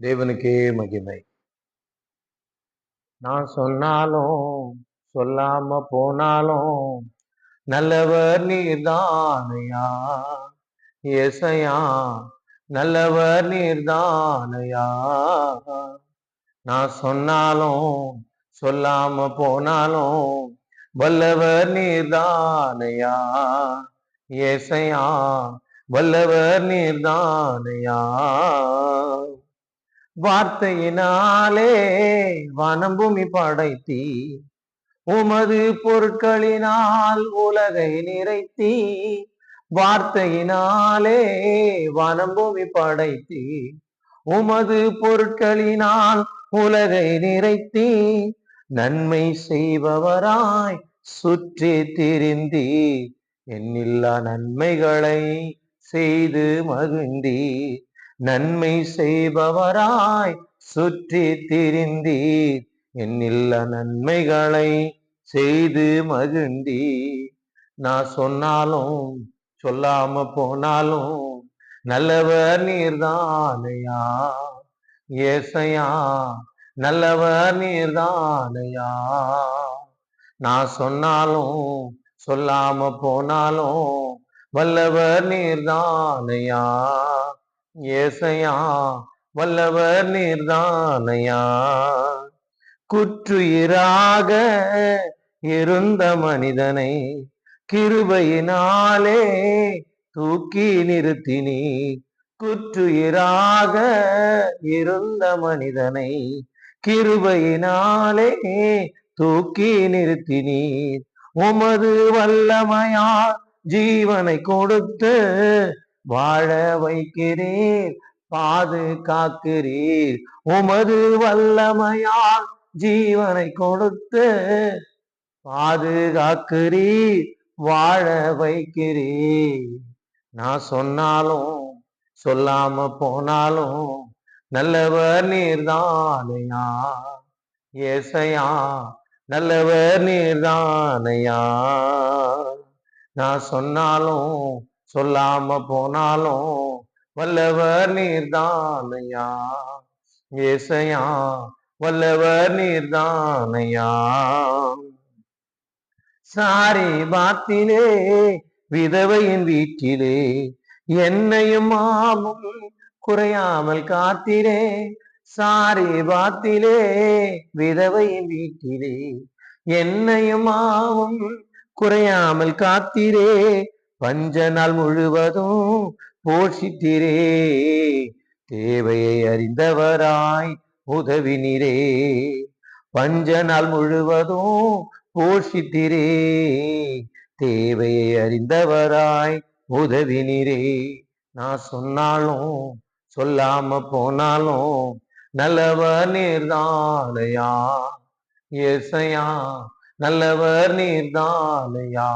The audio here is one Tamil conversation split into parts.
தேவனுக்கே மகிமை. நான் சொன்னாலும் சொல்லாம போனாலும் நல்லவர் நீர்தானையா ஏசையா, நல்லவர் நீர்தானையா. நான் சொன்னாலும் சொல்லாம போனாலும் வல்லவர் நீர்தானையா ஏசையா, வல்லவர் நீர்தானையா. வார்த்தையினாலே வானம் பூமி படைத்தீ, உமது பொருட்களினால் உலகை நிறைத்தீ. வார்த்தையினாலே வானம் பூமி படைத்தீ, உமது பொருட்களினால் உலகை நிறைத்தீ. நன்மை செய்பவராய் சுற்றி திரிந்தீ, எண்ணில்லா நன்மைகளை செய்து மகிழ்ந்தீ. நன்மை செய்பவராய் சுற்றி திரிந்தீர், எண்ணில்ல நன்மைகளை செய்து மகிழ்ந்தீ. நான் சொன்னாலும் சொல்லாம போனாலும் நல்லவர் நீர்தானையா ஏசையா, நல்லவர் நீர்தானையா. நான் சொன்னாலும் சொல்லாம போனாலும் வல்லவர் நீர்தானையா ஏசையா, வல்லவர் நீர்தானையா. குற்றுயிராக இருந்த மனிதனை கிருபையினாலே தூக்கி நிறுத்தினீர். குற்றுயிராக இருந்த மனிதனை கிருபையினாலே தூக்கி நிறுத்தினீர். உமது வல்லமையால் ஜீவனை கொடுத்து வாழ வைக்கிறீர், பாதுகாக்கிறீர். உமது வல்லமையால் ஜீவனை கொடுத்து பாதுகாக்கிறீர், வாழ வைக்கிறீர். நான் சொன்னாலும் சொல்லாம போனாலும் நல்லவர் நீர்தானையா ஏசையா, நல்லவர் நீர்தானையா. நான் சொன்னாலும் சொல்லாம போனாலும் வல்லவர் நீர்தானையா ஏசையா, வல்லவர் நீர்தானையா. சாரி பாத்திலே விதவையின் வீட்டிலே என்னையும் மாமும் குறையாமல் காத்திரே. சாரி பாத்திலே விதவையின் வீட்டிலே என்னையும் மாவும் குறையாமல் காத்திரே. பஞ்ச நாள் முழுவதும் போஷித்திரே, தேவையை அறிந்தவராய் உதவினீரே. பஞ்ச நாள் முழுவதும் போஷித்திரே, தேவையை அறிந்தவராய் உதவினீரே. நான் சொன்னாலும் சொல்லாம போனாலும் நல்லவர் நீர்தானையா ஏசையா, நல்லவர் நீர்தானையா.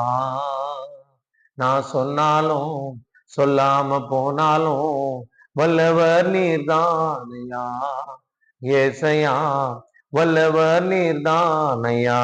நான் சொன்னாலும் சொல்லாம போனாலும் வல்லவர் நீர்தானையா ஏசையா, வல்லவர் நீர்தானையா.